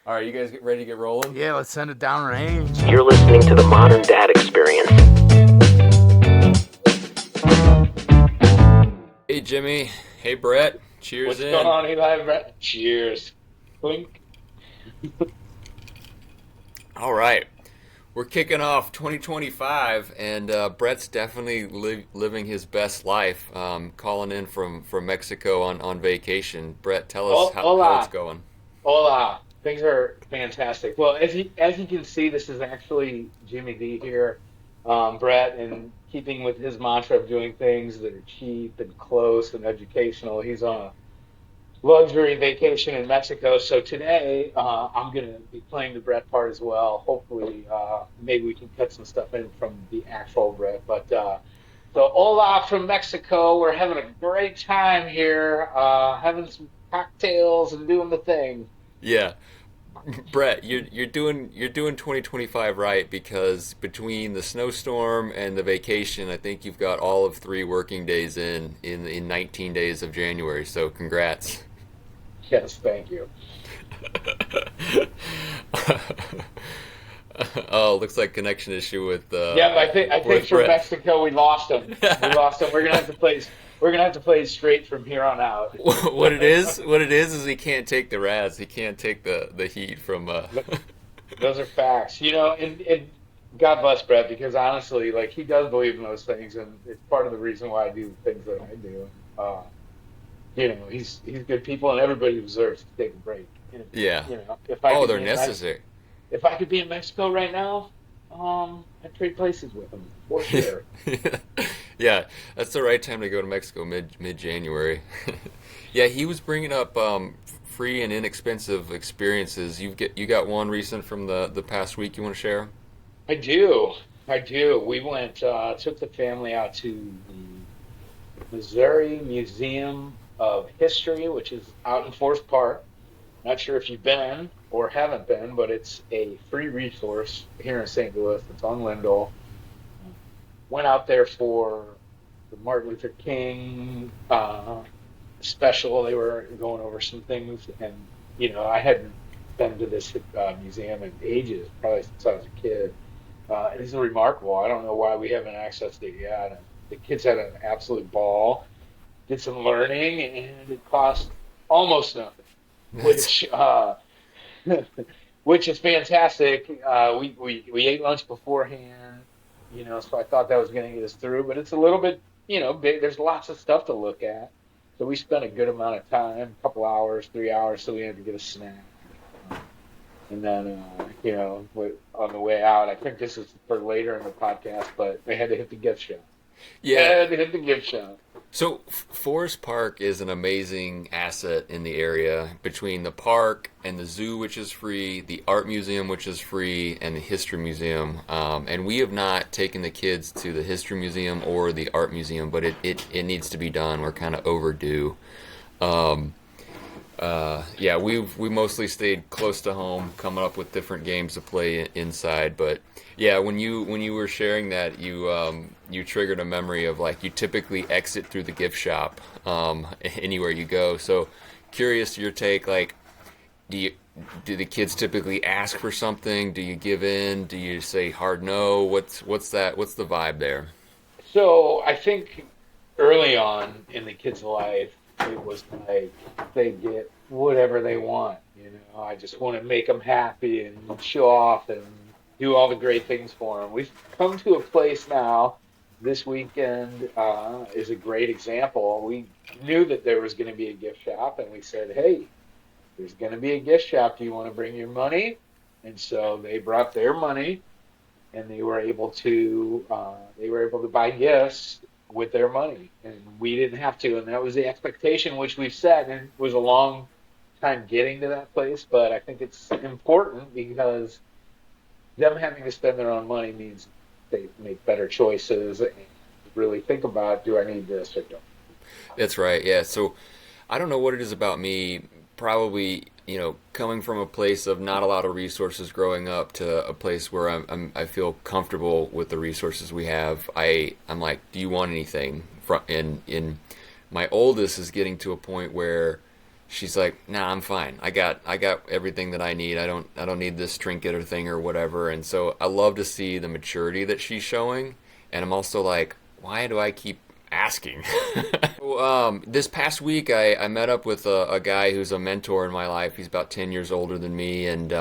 All right, you guys get ready to get rolling? Yeah, let's send it down range. You're listening to the Modern Dad Experience. Hey, Jimmy. Hey, Brett. Cheers. What's in. going on, Levi? Brett? Cheers. Clink. All right. We're kicking off 2025, and Brett's definitely living his best life, calling in from Mexico on vacation. Brett, tell us how it's Hola. going. Hola. Things are fantastic. Well, as you can see, this is actually Jimmy D here, Brett, and keeping with his mantra of doing things that are cheap and close and educational. He's on a luxury vacation in Mexico. So today, I'm going to be playing the Brett part as well. Hopefully, maybe we can cut some stuff in from the actual Brett. So hola from Mexico. We're having a great time here, having some cocktails and doing the thing. Yeah, Brett, you're doing 2025 right because between the snowstorm and the vacation, I think you've got all of 3 working days in 19 days of January. So congrats. Yes, thank you. Oh, looks like connection issue with Yeah, I think for Brett. Mexico we lost them. We lost them. We're gonna have to play. We're gonna have to play straight from here on out. What it is he can't take the razz. He can't take the heat from. Those are facts, and God bless Brett because honestly, like he does believe in those things, and it's part of the reason why I do the things that I do. Uh, he's good people, and everybody deserves to take a break. And, Yeah. if I Oh, could they're be in necessary. if I could be in Mexico right now, I'd trade places with him for sure. Yeah, that's the right time to go to Mexico mid January. Yeah, he was bringing up free and inexpensive experiences. You got one recent from the past week you want to share? I do, I do. We went, took the family out to the Missouri Museum of History, which is out in Forest Park. Not sure if you've been or haven't been, but it's a free resource here in St. Louis. It's on Lindell. Went out there for the Martin Luther King special. They were going over some things, and I hadn't been to this museum in ages, probably since I was a kid. It is remarkable. I don't know why we haven't accessed it yet. And the kids had an absolute ball, did some learning, and it cost almost nothing, That's which which is fantastic. We ate lunch beforehand, so I thought that was going to get us through. But it's a little bit, big. There's lots of stuff to look at. So we spent a good amount of time, a couple hours, 3 hours, so we had to get a snack. And then, on the way out, I think this is for later in the podcast, but they had to hit the gift shop. They yeah. had to hit the gift shop. So Forest Park is an amazing asset in the area between the park and the zoo, which is free, the art museum, which is free, and the history museum. And we have not taken the kids to the history museum or the art museum, but it needs to be done. We're kind of overdue. Um, yeah, we mostly stayed close to home, coming up with different games to play inside. But yeah, when you were sharing that, you triggered a memory of like you typically exit through the gift shop anywhere you go. So curious to your take, like do you do the kids typically ask for something? Do you give in? Do you say hard no? What's the vibe there? So I think early on in the kid's life, it was like they get whatever they want. I just want to make them happy and show off and do all the great things for them. We've come to a place now. This weekend is a great example. We knew that there was going to be a gift shop, and we said, "Hey, there's going to be a gift shop. Do you want to bring your money?" And so they brought their money, and they were able to buy gifts with their money, and we didn't have to. And that was the expectation which we've set, and it was a long time getting to that place. But I think it's important because them having to spend their own money means they make better choices and really think about, do I need this or don't? That's right. Yeah. So I don't know what it is about me. Probably, coming from a place of not a lot of resources growing up to a place where I feel comfortable with the resources we have. I'm like, do you want anything? In my oldest is getting to a point where she's like, "Nah, I'm fine. I got everything that I need. I don't need this trinket or thing or whatever." And so I love to see the maturity that she's showing, and I'm also like, why do I keep asking? This past week, I met up with a guy who's a mentor in my life. He's about 10 years older than me, and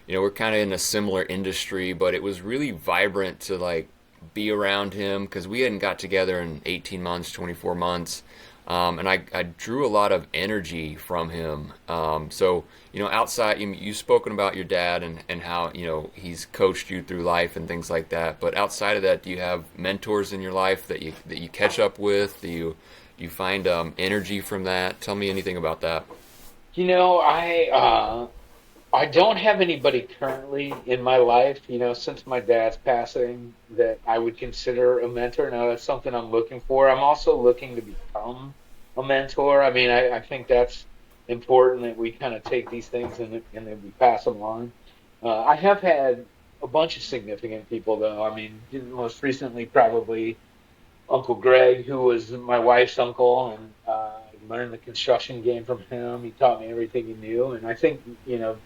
we're kind of in a similar industry, but it was really vibrant to like be around him because we hadn't got together in 18 months, 24 months. And I drew a lot of energy from him. Outside, you've spoken about your dad and how, he's coached you through life and things like that. But outside of that, do you have mentors in your life that you catch up with? Do you find energy from that? Tell me anything about that. You know, I don't have anybody currently in my life, since my dad's passing that I would consider a mentor. Now, that's something I'm looking for. I'm also looking to become a mentor. I mean, I think that's important that we kind of take these things and then we pass them on. I have had a bunch of significant people, though. I mean, most recently, probably Uncle Greg, who was my wife's uncle, and I learned the construction game from him. He taught me everything he knew, and I think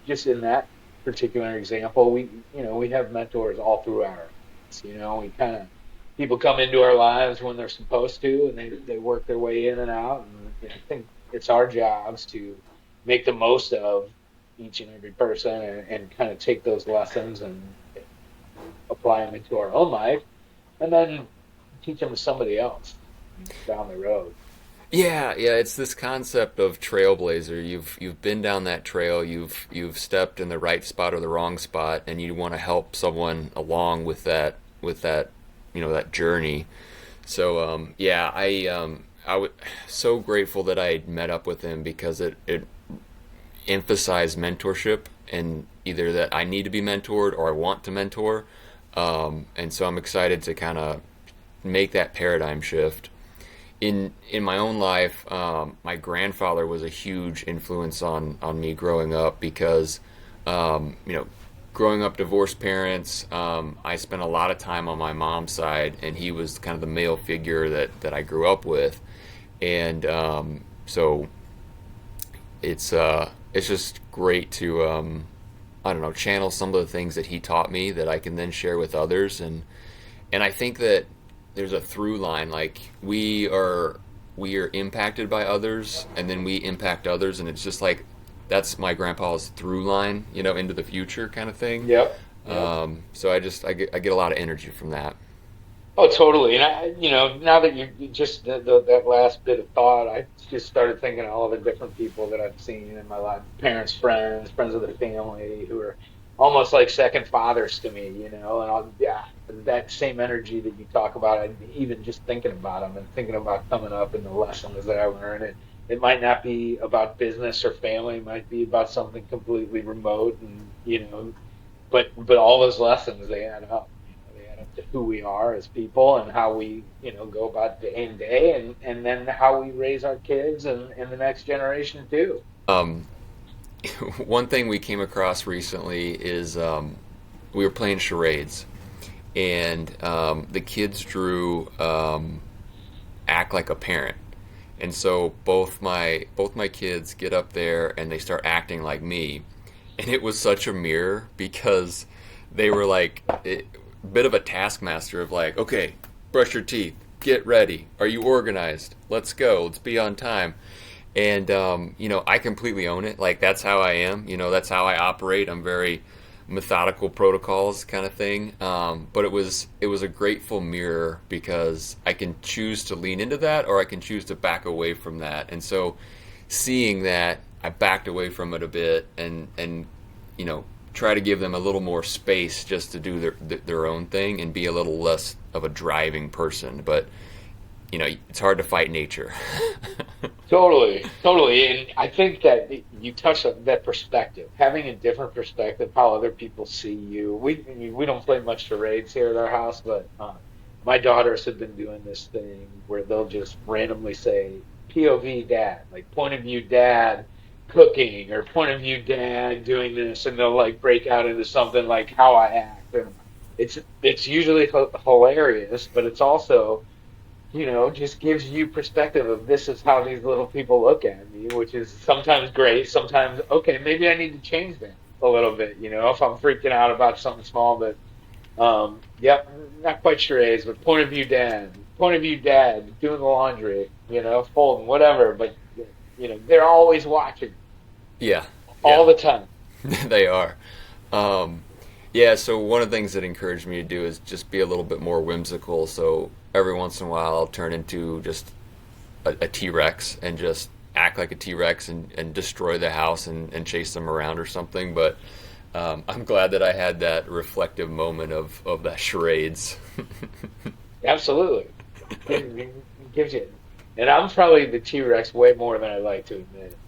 just in that particular example, we have mentors all through our lives. We kind of people come into our lives when they're supposed to, and they work their way in and out. And I think it's our jobs to make the most of each and every person and kind of take those lessons and apply them into our own life, and then teach them to somebody else down the road. Yeah, yeah, it's this concept of trailblazer. You've been down that trail, you've stepped in the right spot or the wrong spot, and you want to help someone along with that that journey. So yeah, I was so grateful that I met up with him because it emphasized mentorship and either that I need to be mentored or I want to mentor. And so I'm excited to kind of make that paradigm shift. In my own life, my grandfather was a huge influence on me growing up because growing up divorced parents, I spent a lot of time on my mom's side, and he was kind of the male figure that I grew up with, and so it's just great to I don't know, channel some of the things that he taught me that I can then share with others, and I think that there's a through line, like we are impacted by others and then we impact others, and it's just like that's my grandpa's through line, into the future kind of thing. Yep. Yep. So I get a lot of energy from that. Oh, totally. And now that you just that last bit of thought, I just started thinking of all the different people that I've seen in my life, parents, friends of the family, who are almost like second fathers to me, And yeah, that same energy that you talk about, even just thinking about them and thinking about coming up and the lessons that I learned. It might not be about business or family; it might be about something completely remote, and but all those lessons they add up. They add up to who we are as people and how we go about day in day, and then how we raise our kids and the next generation too. One thing we came across recently is we were playing charades, and the kids drew act like a parent. And so both my kids get up there and they start acting like me, and it was such a mirror because they were like a bit of a taskmaster of like, okay, brush your teeth, get ready, are you organized? Let's go, let's be on time. And I completely own it. Like that's how I am. That's how I operate. I'm very methodical protocols kind of thing. But it was a grateful mirror because I can choose to lean into that or I can choose to back away from that. And so seeing that, I backed away from it a bit and try to give them a little more space just to do their own thing and be a little less of a driving person. But it's hard to fight nature. Totally, totally. And I think that you touched on that perspective, having a different perspective, how other people see you. We don't play much charades here at our house, but my daughters have been doing this thing where they'll just randomly say POV dad, like point of view dad cooking, or point of view dad doing this, and they'll like break out into something like how I act. And it's usually hilarious, but it's also just gives you perspective of this is how these little people look at me, which is sometimes great, sometimes okay, maybe I need to change that a little bit, if I'm freaking out about something small, but yep, not quite charades, but point of view dad, doing the laundry, folding, whatever, but they're always watching Yeah, all yeah, the time. they are. Um, yeah, so one of the things that encouraged me to do is just be a little bit more whimsical. So every once in a while, I'll turn into just a T Rex and just act like a T Rex and destroy the house and chase them around or something. But I'm glad that I had that reflective moment of that charades. Absolutely. It gives you, and I'm probably the T-Rex way more than I like to admit.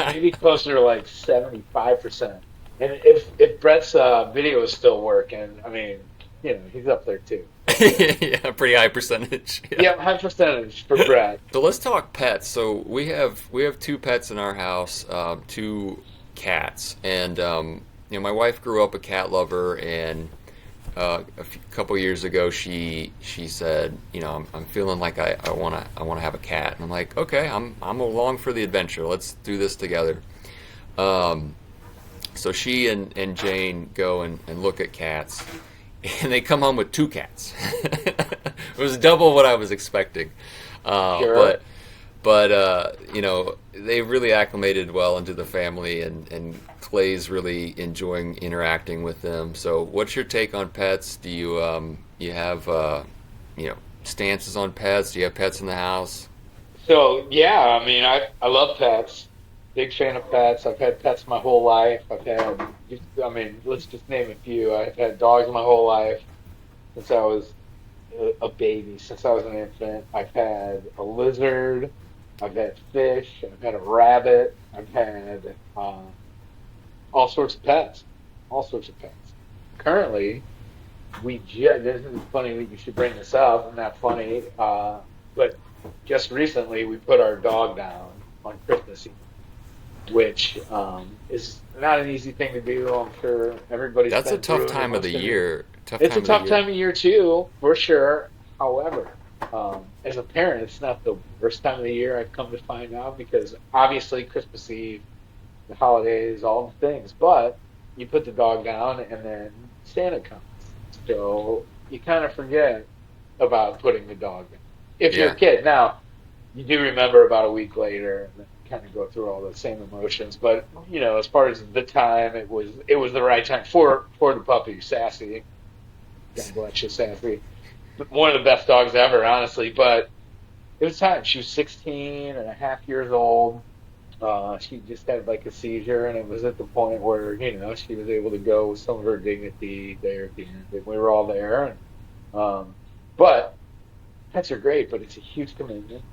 Maybe closer to like 75%. And if Brett's video is still working, I mean, he's up there too. Yeah, pretty high percentage. Yeah. Yeah, high percentage for Brett. So let's talk pets. So we have two pets in our house, two cats, and my wife grew up a cat lover, and couple years ago she said, I'm feeling like I wanna have a cat, and I'm like, okay, I'm along for the adventure. Let's do this together. Um, so she and Jane go and look at cats, and they come home with two cats. It was double what I was expecting. Uh, Sure. but but they really acclimated well into the family, and Clay's really enjoying interacting with them. So, what's your take on pets? Do you have stances on pets? Do you have pets in the house? So yeah, I mean, I love pets. Big fan of pets. I've had pets my whole life. I mean, let's just name a few. I've had dogs my whole life since I was a baby, since I was an infant. I've had a lizard. I've had fish. I've had a rabbit. I've had all sorts of pets. All sorts of pets. Currently, this is funny that you should bring this up. I'm not funny, but just recently we put our dog down on Christmas Eve, which is not an easy thing to do. I'm sure everybody's That's a been tough through it or time of wants the to do. year. Tough It's a time of the tough year. time of year too, for sure. However, as a parent, it's not the worst time of the year. I've come to find out because obviously Christmas Eve, the holidays, all the things, but you put the dog down and then Santa comes, so you kind of forget about putting the dog down. If you're a Yeah, kid, now you do remember about a week later and then kind of go through all the same emotions. But as far as the time, it was the right time for the puppy, Sassy. God bless you, Sassy. One of the best dogs ever, honestly. But it was time. She was 16 and a half years old. She just had like a seizure, and it was at the point where she was able to go with some of her dignity there at the end. And we were all there, but pets are great, but it's a huge commitment.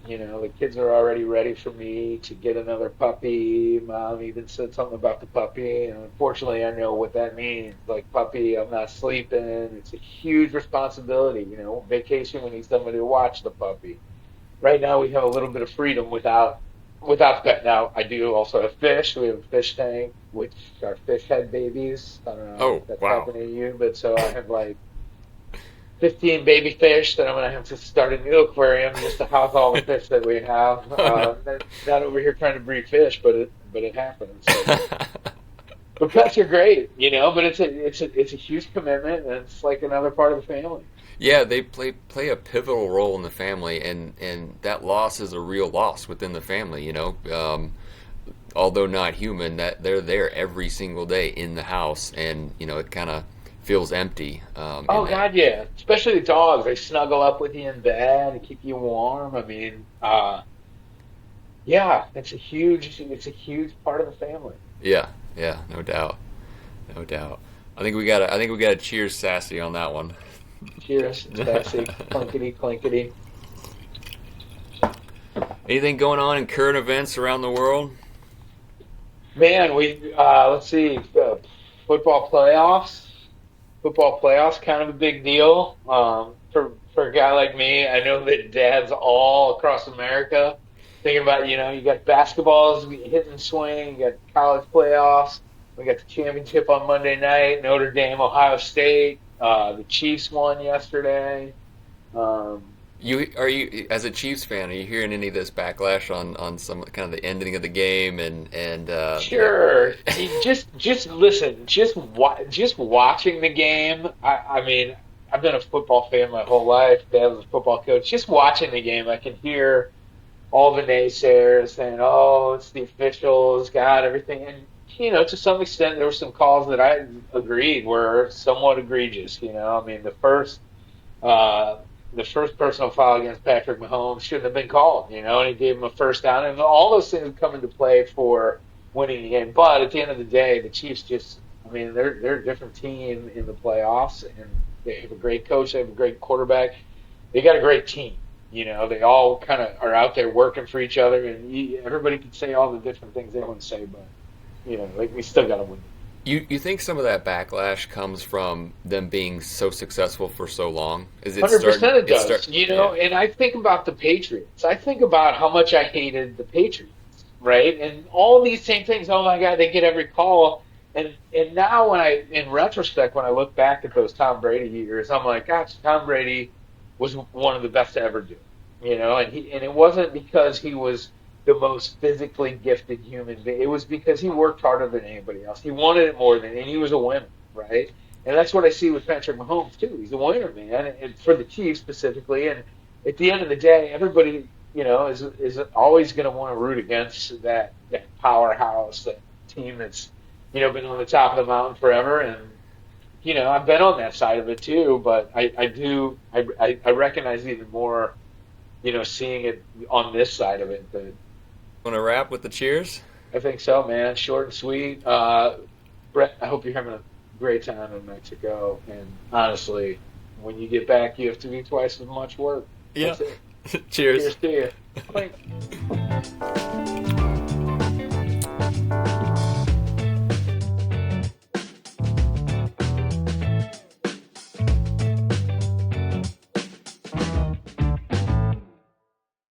The kids are already ready for me to get another puppy. Mom even said something about the puppy, and unfortunately, I know what that means. Like puppy, I'm not sleeping. It's a huge responsibility. Vacation, we need somebody to watch the puppy. Right now, we have a little bit of freedom without the pet. Now, I do also have fish. We have a fish tank, which our fish had babies. I don't know oh if that's wow. happened to you, but so I have like 15 baby fish that I'm gonna have to start a new aquarium just to house all the fish that we have. Oh no. Not over here trying to breed fish, but it happens. So, but pets are great, But it's a huge commitment, and it's like another part of the family. Yeah, they play a pivotal role in the family, and that loss is a real loss within the family. Although not human, that they're there every single day in the house, and it kind of feels empty. In Oh that. God, yeah. Especially the dogs, they snuggle up with you in bed and keep you warm. I mean, yeah, it's a huge part of the family. Yeah, yeah, no doubt, no doubt. I think we got to cheers Sassy on that one. Cheers, Sassy, clinkety, clinkety. Anything going on in current events around the world? Man, we let's see, football playoffs. Football playoffs, kind of a big deal. For a guy like me, I know that dads all across America thinking about, you got basketballs hitting the swing, you got college playoffs. We got the championship on Monday night, Notre Dame, Ohio State. The Chiefs won yesterday. You as a Chiefs fan, are you hearing any of this backlash on some kind of the ending of the game and Sure. Just listen. Just watching the game. I mean, I've been a football fan my whole life. Dad was a football coach. Just watching the game, I can hear all the naysayers saying, "Oh, it's the officials, God, everything." And to some extent, there were some calls that I agreed were somewhat egregious. I mean, uh, the first personal foul against Patrick Mahomes shouldn't have been called. And he gave him a first down, and all those things come into play for winning the game. But at the end of the day, the Chiefs I mean, they're a different team in the playoffs, and they have a great coach, they have a great quarterback, they got a great team. They all kind of are out there working for each other, and everybody can say all the different things they want to say, but like we still got to win. you think some of that backlash comes from them being so successful for so long? Is it starting? 100% it It's does. start. Yeah. And I think about the Patriots. I think about how much I hated the Patriots, right? And all these same things. Oh my God, they get every call. And now in retrospect, when I look back at those Tom Brady years, I'm like, gosh, Tom Brady was one of the best to ever do. And it wasn't because he was the most physically gifted human being. It was because he worked harder than anybody else. He wanted it more than, and he was a winner, right? And that's what I see with Patrick Mahomes too. He's a winner, man, and for the Chiefs specifically. And at the end of the day, everybody, is always going to want to root against that powerhouse, that team that's been on the top of the mountain forever. And I've been on that side of it too. But I recognize even more, seeing it on this side of it. That Want to wrap with the cheers? I think so, man. Short and sweet. Brett, I hope you're having a great time in Mexico. And honestly, when you get back, you have to do twice as much work. Yeah. That's it. Cheers. Cheers to you. Clink.